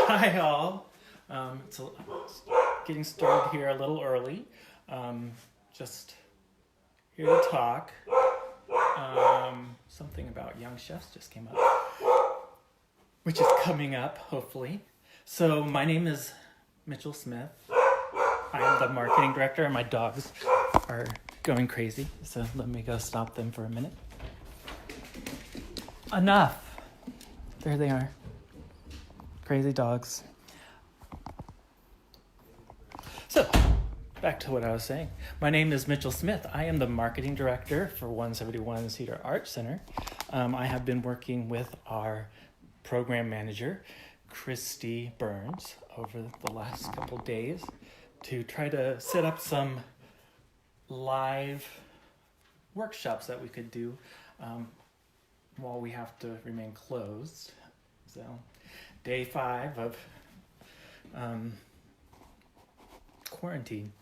Hi all. It's getting started here a little early. Just here to talk. Something about young chefs just came up, which is coming up hopefully. So my name is Mitchell Smith. I am the marketing director, and my dogs are going crazy. So let me go stop them for a minute. Enough. There they are. Crazy dogs. So, back to what I was saying. My name is Mitchell Smith. I am the marketing director for 171 Cedar Arts Center. I have been working with our program manager, Christy Burns, over the last couple days to try to set up some live workshops that we could do while we have to remain closed. So, day 5 of quarantine.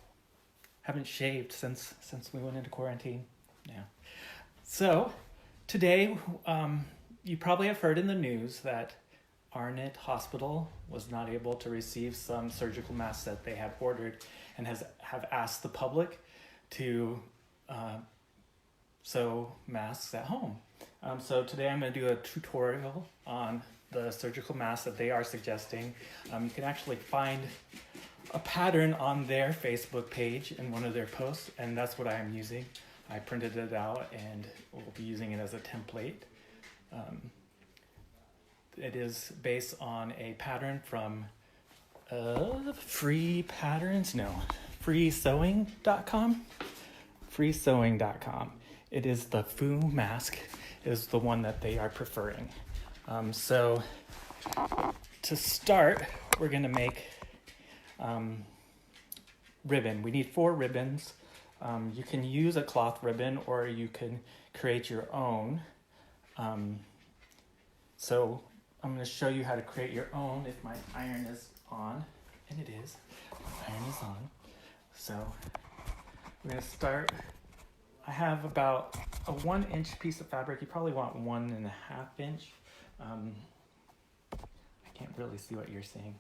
Haven't shaved since we went into quarantine. Yeah. So today, you probably have heard in the news that Arnett Hospital was not able to receive some surgical masks that they had ordered, and have asked the public to sew masks at home. So today I'm going to do a tutorial on the surgical mask that they are suggesting. You can actually find a pattern on their Facebook page in one of their posts, and that's what I am using. I printed it out and we'll be using it as a template. It is based on a pattern from freesewing.com. freesewing.com. It is the Foo mask is the one that they are preferring. So to start, we're going to make ribbon. We need 4 ribbons. You can use a cloth ribbon or you can create your own. So I'm going to show you how to create your own if my iron is on, and it is. My iron is on. So we're going to start. I have about a 1-inch piece of fabric. You probably want 1.5 inch. I can't really see what you're seeing.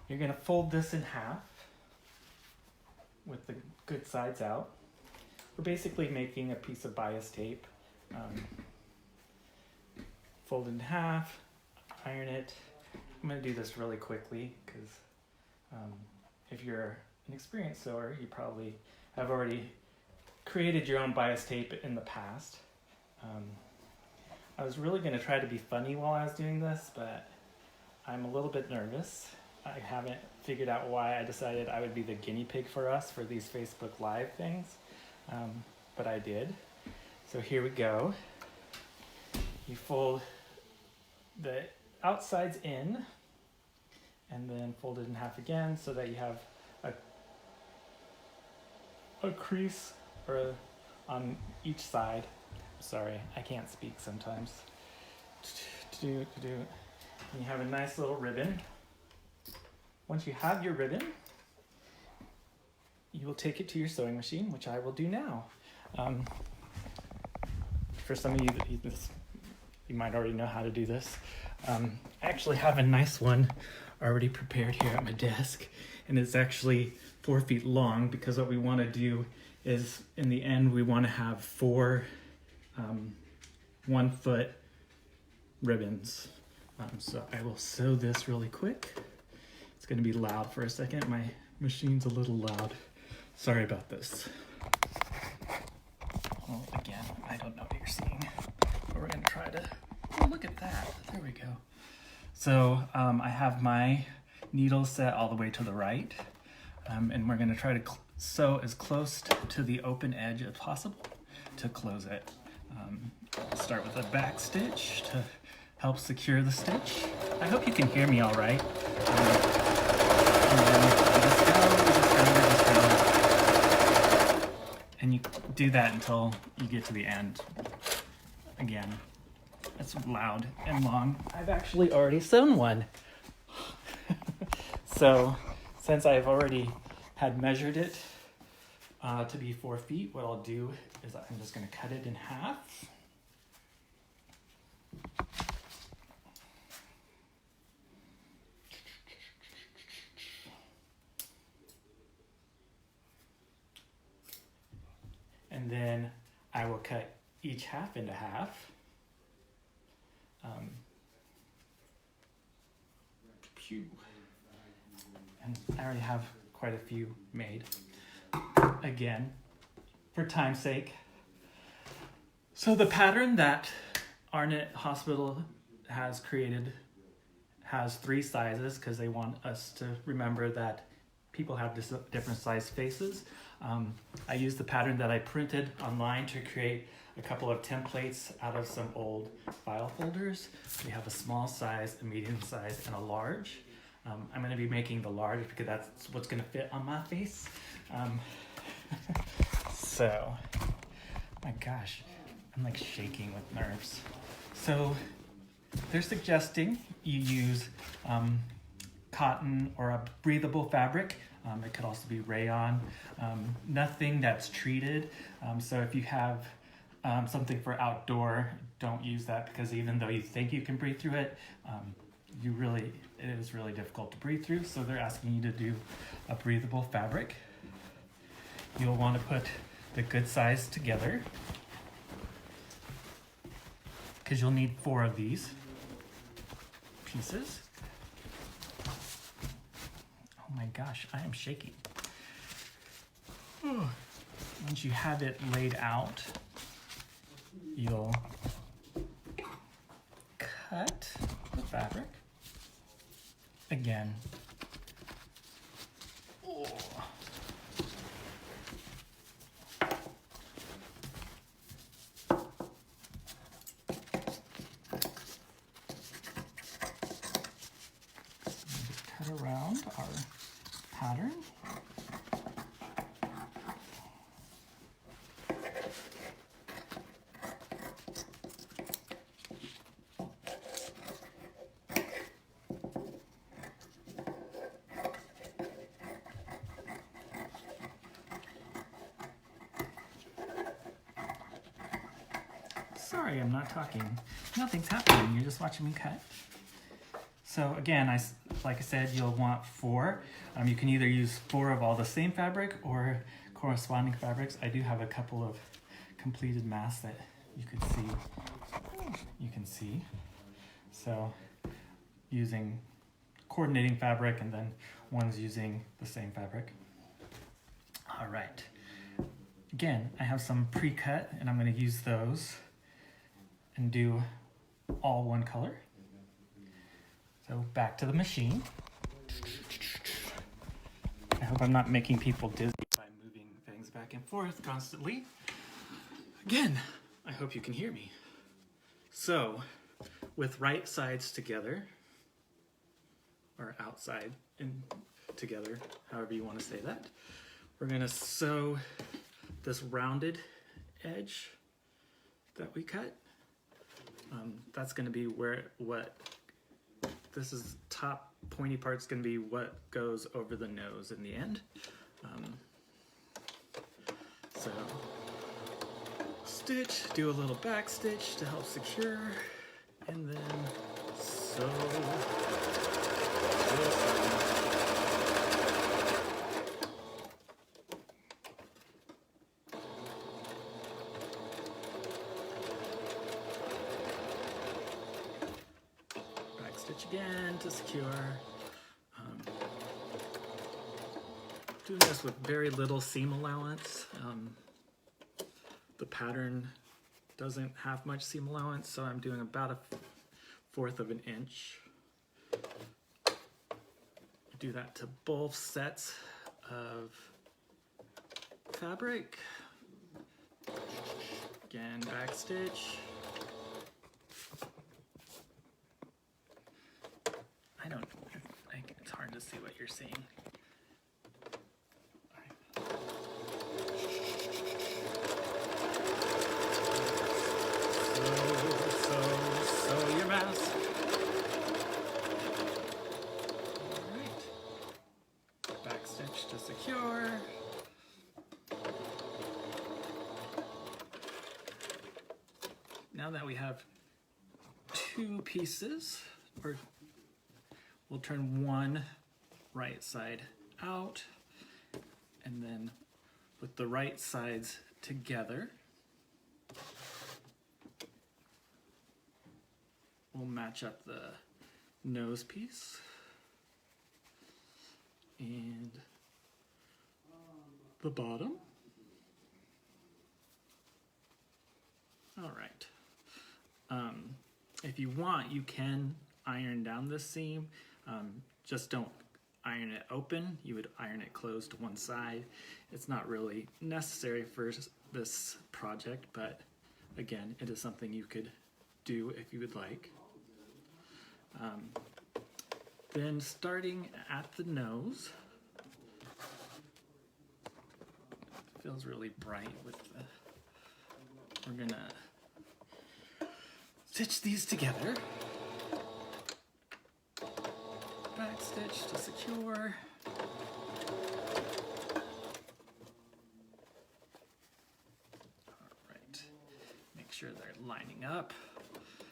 You're going to fold this in half with the good sides out. We're basically making a piece of bias tape. Fold it in half, iron it. I'm going to do this really quickly because if you're an experienced sewer, you probably have already created your own bias tape in the past. I was really going to try to be funny while I was doing this, but I'm a little bit nervous. I haven't figured out why I decided I would be the guinea pig for us for these Facebook Live things, but I did. So here we go. You fold the outsides in, and then fold it in half again so that you have a crease on each side. Sorry, I can't speak sometimes. And you have a nice little ribbon. Once you have your ribbon, you will take it to your sewing machine, which I will do now. For some of you, you might already know how to do this. I actually have a nice one already prepared here at my desk, and it's actually 4 feet long because what we want to do is, in the end, we want to have 4 1-foot ribbons. So I will sew this really quick. It's going to be loud for a second. My machine's a little loud. Sorry about this. Well, again, I don't know what you're seeing, but we're going to try to... Oh, look at that. There we go. So I have my needle set all the way to the right, and we're going to try to sew as close to the open edge as possible to close it. I'll start with a back stitch to help secure the stitch. I hope you can hear me all right. And then just go. And you do that until you get to the end. Again, it's loud and long. I've actually already sewn one. So since I've already had measured it to be 4 feet, what I'll do is I'm just going to cut it in half. each half into half. And I already have quite a few made. Again, for time's sake. So the pattern that Arnett Hospital has created has 3 sizes because they want us to remember that people have different size faces. I used the pattern that I printed online to create a couple of templates out of some old file folders. We have a small size, a medium size, and a large. I'm going to be making the large because that's what's going to fit on my face. So, my gosh, I'm like shaking with nerves. So they're suggesting you use cotton or a breathable fabric. It could also be rayon, nothing that's treated. So if you have something for outdoor, don't use that because even though you think you can breathe through it, it is really difficult to breathe through. So they're asking you to do a breathable fabric. You'll want to put the good size together because you'll need 4 of these pieces. Oh my gosh, I am shaking. Once you have it laid out, you'll cut the fabric. Again. Cut around our pattern. Sorry, I'm not talking. Nothing's happening. You're just watching me cut. So again, like I said, you'll want 4. You can either use 4 of all the same fabric or corresponding fabrics. I do have a couple of completed masks that you can see. So using coordinating fabric and then one's using the same fabric. All right. Again, I have some pre-cut and I'm going to use those and do all one color. So back to the machine. I hope I'm not making people dizzy by moving things back and forth constantly. Again, I hope you can hear me. So, with right sides together, or outside and together, however you want to say that, we're going to sew this rounded edge that we cut. That's going to be this is top pointy part's going to be what goes over the nose in the end. So stitch, do a little back stitch to help secure, and then sew again to secure. Doing this with very little seam allowance. The pattern doesn't have much seam allowance, so I'm doing about 1/4 of an inch. Do that to both sets of fabric. Again, back stitch. It's hard to see what you're seeing. Sew your mask. All right. Back stitch to secure. Now that we have 2 pieces, we'll turn one right side out, and then with the right sides together, we'll match up the nose piece and the bottom. All right. If you want, you can iron down this seam. Just don't iron it open. You would iron it closed to one side. It's not really necessary for this project, but again, it is something you could do if you would like. Then starting at the nose, it feels really bright with the, we're gonna stitch these together. Back stitch to secure. All right, make sure they're lining up.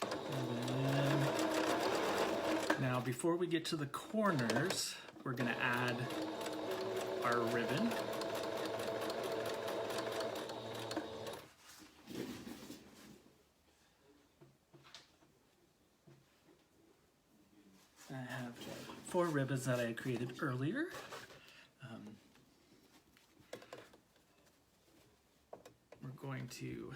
And then, now before we get to the corners, we're gonna add our ribbon. I have 4 ribbons that I created earlier. We're going to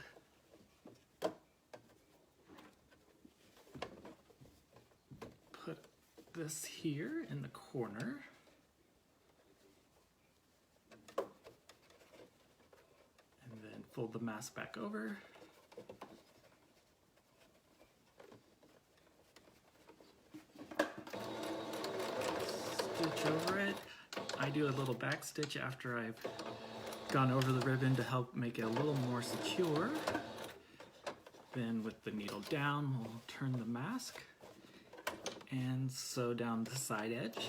put this here in the corner. And then fold the mask back over. Stitch over it. I do a little back stitch after I've gone over the ribbon to help make it a little more secure. Then with the needle down, we'll turn the mask and sew down the side edge.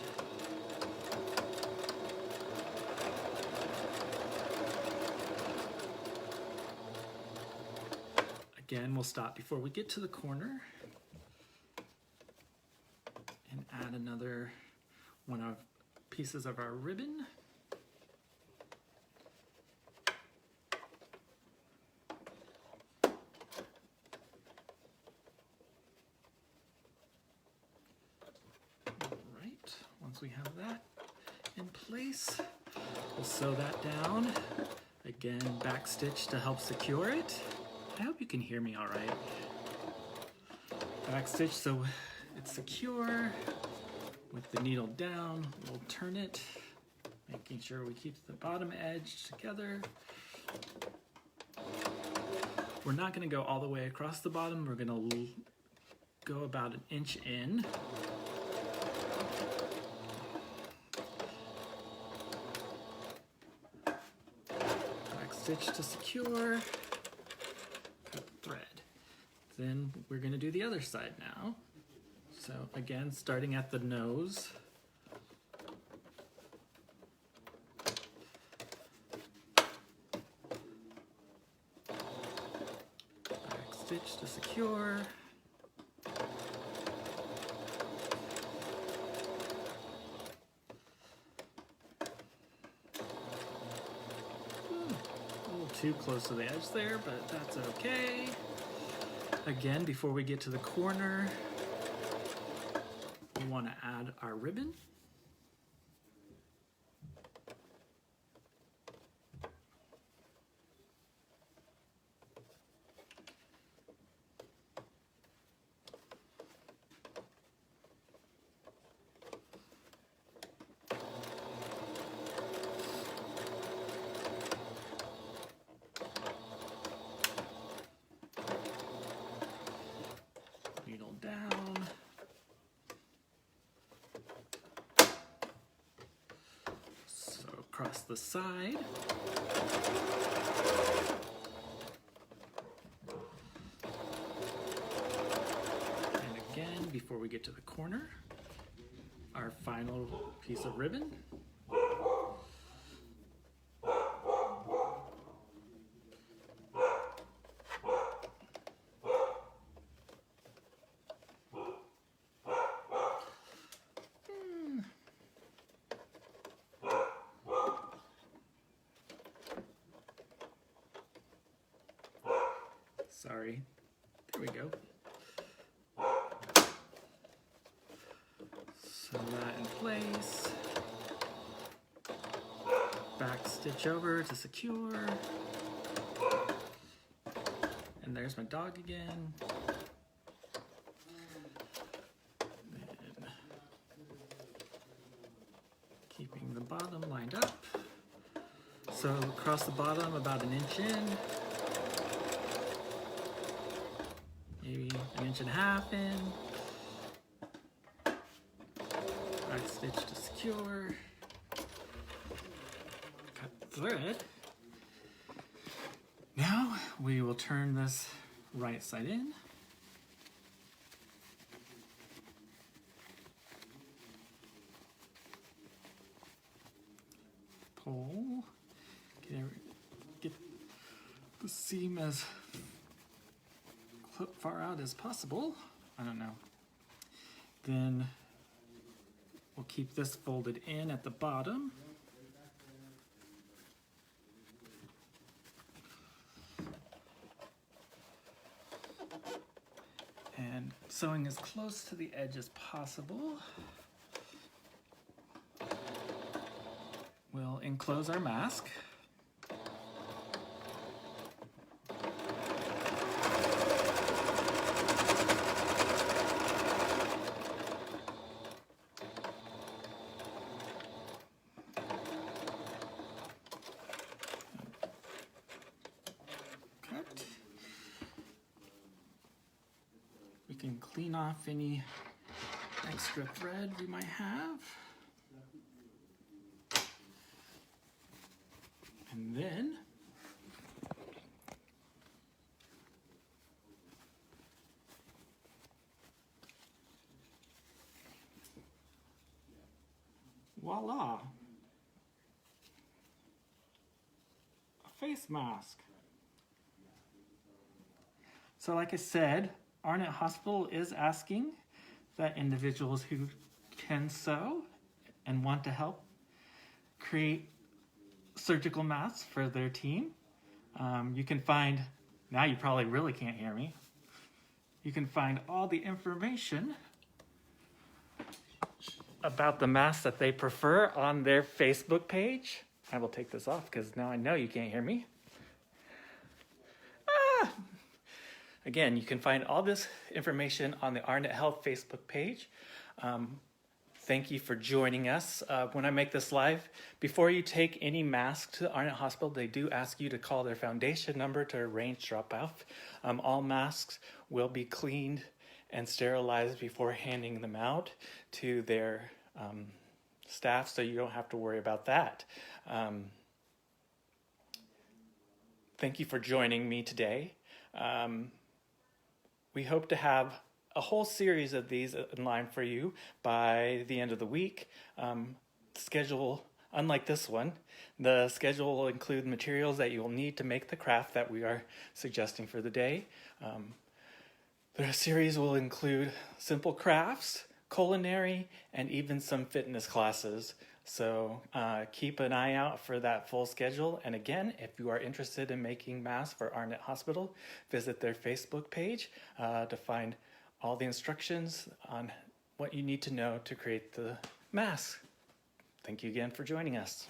Again, we'll stop before we get to the corner and add another one of pieces of our ribbon. Alright, once we have that in place, we'll sew that down. Again, back stitch to help secure it. I hope you can hear me all right. Back stitch so it's secure. With the needle down, we'll turn it, making sure we keep the bottom edge together. We're not going to go all the way across the bottom. We're going to go about 1 inch in. Back stitch to secure. Cut thread. Then we're going to do the other side now. So again, starting at the nose, back stitch to secure, a little too close to the edge there, but that's okay. Again, before we get to the corner, we want to add our ribbon. Needle down. Across the side. And again, before we get to the corner, our final piece of ribbon. Sorry, there we go. place. Back stitch over to secure. And there's my dog again. And keeping the bottom lined up. So across the bottom about 1 inch in. Maybe 1.5 inches in. Back stitch to secure. Cut thread. Now we will turn this right side in. Pull. Get the seam as far out as possible. I don't know. Then we'll keep this folded in at the bottom. And sewing as close to the edge as possible. We'll enclose our mask. We can clean off any extra thread we might have. And then voila, a face mask. So like I said, Arnett Hospital is asking that individuals who can sew and want to help create surgical masks for their team. You can find, now you probably really can't hear me, you can find all the information about the masks that they prefer on their Facebook page. I will take this off because now I know you can't hear me. Again, you can find all this information on the Arnett Health Facebook page. Thank you for joining us. When I make this live, before you take any mask to Arnett Hospital, they do ask you to call their foundation number to arrange drop-off. All masks will be cleaned and sterilized before handing them out to their staff, so you don't have to worry about that. Thank you for joining me today. We hope to have a whole series of these in line for you by the end of the week. Schedule, unlike this one, the schedule will include materials that you will need to make the craft that we are suggesting for the day. The series will include simple crafts, culinary, and even some fitness classes. So keep an eye out for that full schedule. And again, if you are interested in making masks for Arnett Hospital, visit their Facebook page to find all the instructions on what you need to know to create the mask. Thank you again for joining us.